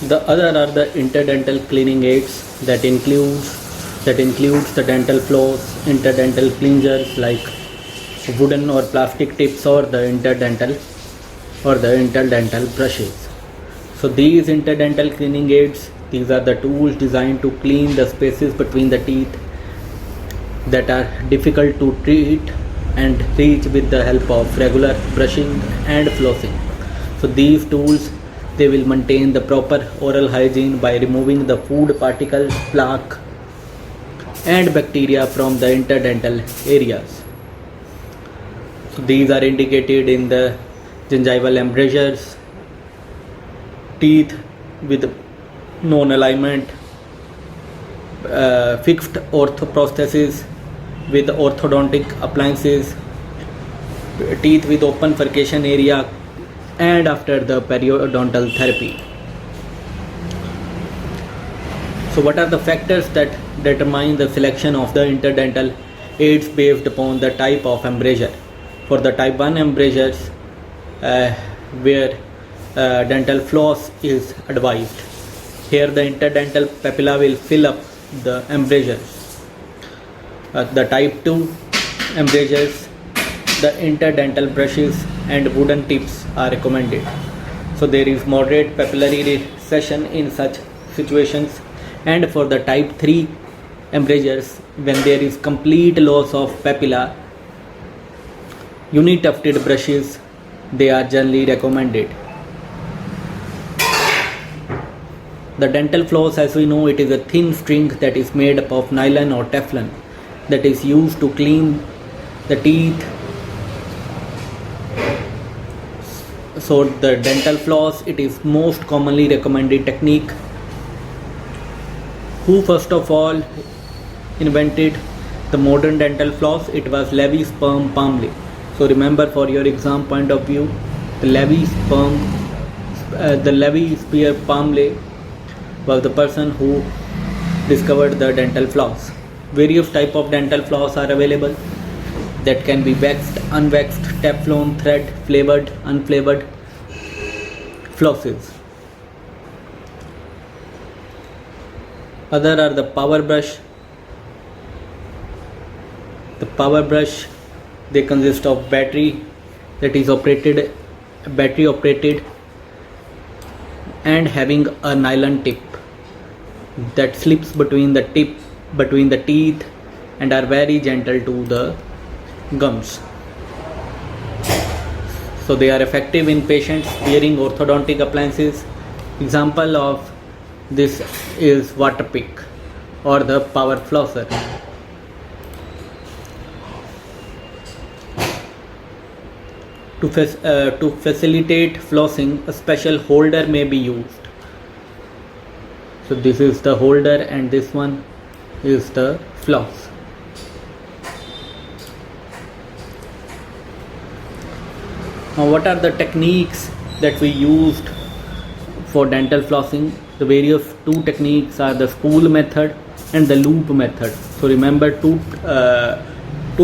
The other are the interdental cleaning aids that includes the dental floss, interdental cleansers like wooden or plastic tips, or the interdental brushes. So these interdental cleaning aids, these are the tools designed to clean the spaces between the teeth that are difficult to treat and reach with the help of regular brushing and flossing. So these tools, they will maintain the proper oral hygiene by removing the food particles, plaque and bacteria from the interdental areas. So these are indicated in the gingival embrasures, teeth with non-alignment, fixed orthoprosthesis with orthodontic appliances, teeth with open furcation area, and after the periodontal therapy. So what are the factors that determine the selection of the interdental aids based upon the type of embrasure? For the type 1 embrasures, where dental floss is advised, here the interdental papilla will fill up the embrasures. The type 2 embrasures, the interdental brushes and wooden tips are recommended. So there is moderate papillary recession in such situations. And for the type 3 embrasures, when there is complete loss of papilla, uni-tufted brushes, they are generally recommended. The dental floss, as we know, it is a thin string that is made up of nylon or Teflon that is used to clean the teeth. So the dental floss, it is most commonly recommended technique. Who first of all invented the modern dental floss? It was Levi Sperm Palmley. So remember, for your exam point of view, the Levi Spear Palmley was the person who discovered the dental floss. Various type of dental floss are available that can be waxed, unwaxed, Teflon, thread, flavored, unflavored flosses. Other are the power brush. The power brush, they consist of battery operated and having a nylon tip that slips between the teeth and are very gentle to the gums. So they are effective in patients wearing orthodontic appliances. Example of this is water pick or the power flosser. To facilitate flossing, a special holder may be used. So this is the holder and this one is the floss. Now what are the techniques that we used for dental flossing? The various two techniques are the spool method and the loop method. So remember, two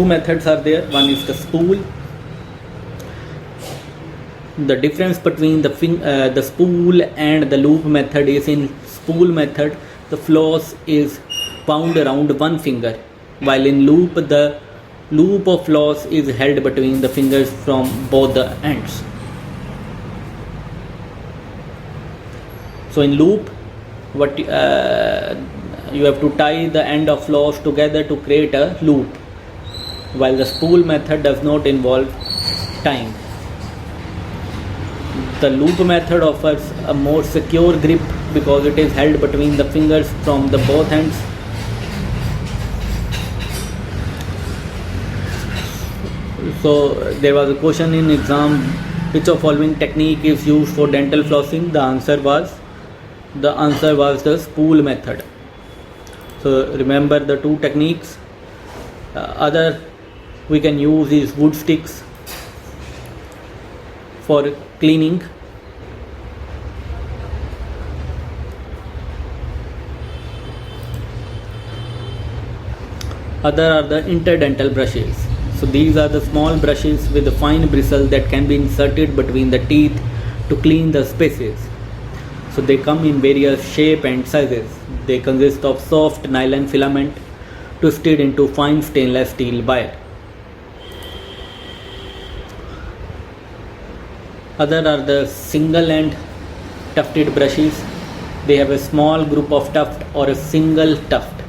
methods are there. One is the spool. The difference between the spool and the loop method is, in spool method the floss is wound around one finger, while in loop the loop of floss is held between the fingers from both the ends. So in loop, what you have to tie the end of floss together to create a loop, while the spool method does not involve tying. The loop method offers a more secure grip because it is held between the fingers from the both ends. So there was a question in exam, which of following technique is used for dental flossing? The answer was the spool method. So remember the two techniques. Other we can use is wood sticks for cleaning. Other are the interdental brushes. So these are the small brushes with a fine bristle that can be inserted between the teeth to clean the spaces. So they come in various shape and sizes. They consist of soft nylon filament twisted into fine stainless steel wire. Other are the single end tufted brushes. They have a small group of tuft or a single tuft.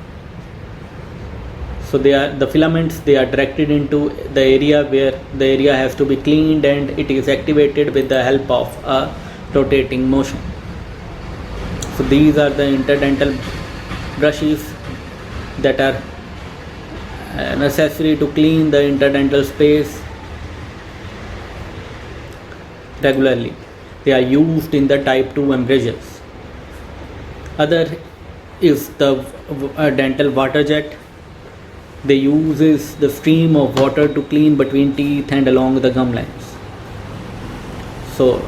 So they are the filaments, they are directed into the area where the area has to be cleaned, and it is activated with the help of a rotating motion. So these are the interdental brushes that are necessary to clean the interdental space regularly. They are used in the type 2 embrasures. Other is the dental water jet. They uses the stream of water to clean between teeth and along the gum lines. So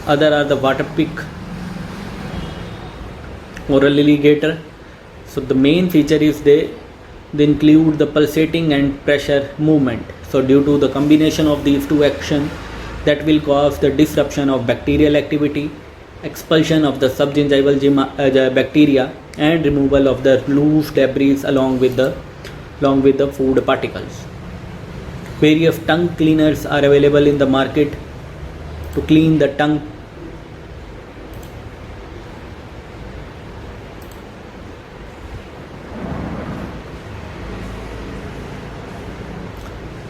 other are the water pick oral ligator. So the main feature is they include the pulsating and pressure movement. So due to the combination of these two actions, that will cause the disruption of bacterial activity, expulsion of the subgingival bacteria, and removal of the loose debris along with the food particles. Various tongue cleaners are available in the market to clean the tongue.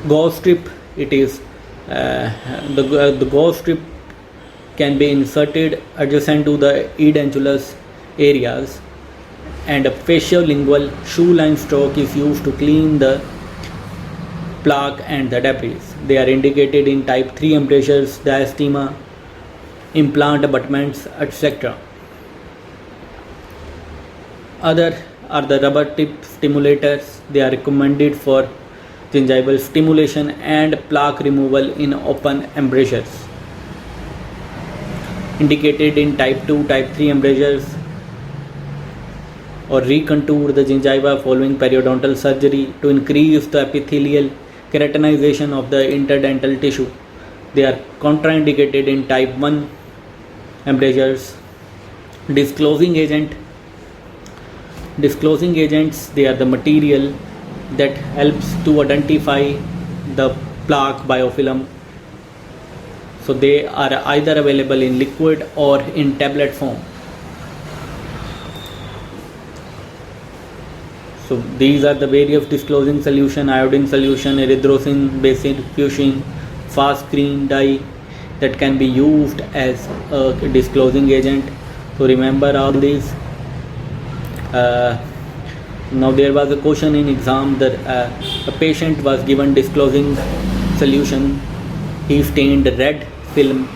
Gauze strip, it is the gauze strip can be inserted adjacent to the edentulous areas, and a facial-lingual shoe-line stroke is used to clean the plaque and the debris. They are indicated in type 3 embrasures, diastema, implant abutments, etc. Other are the rubber tip stimulators. They are recommended for gingival stimulation and plaque removal in open embrasures. Indicated in type 2, type 3 embrasures, or recontour the gingiva following periodontal surgery to increase the epithelial keratinization of the interdental tissue. They are contraindicated in type 1 embrasures. Disclosing agents, they are the material that helps to identify the plaque biofilm. So they are either available in liquid or in tablet form. So these are the various disclosing solution: iodine solution, erythrocin, basic fuchsin, fast green dye that can be used as a disclosing agent. So remember all these. Now there was a question in exam that a patient was given disclosing solution. He stained red film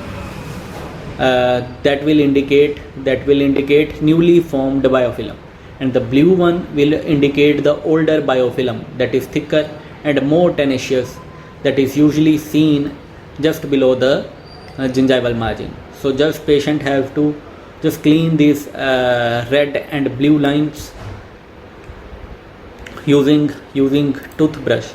that will indicate newly formed biofilm, and the blue one will indicate the older biofilm that is thicker and more tenacious, that is usually seen just below the gingival margin. So just patient have to just clean these red and blue lines using toothbrush.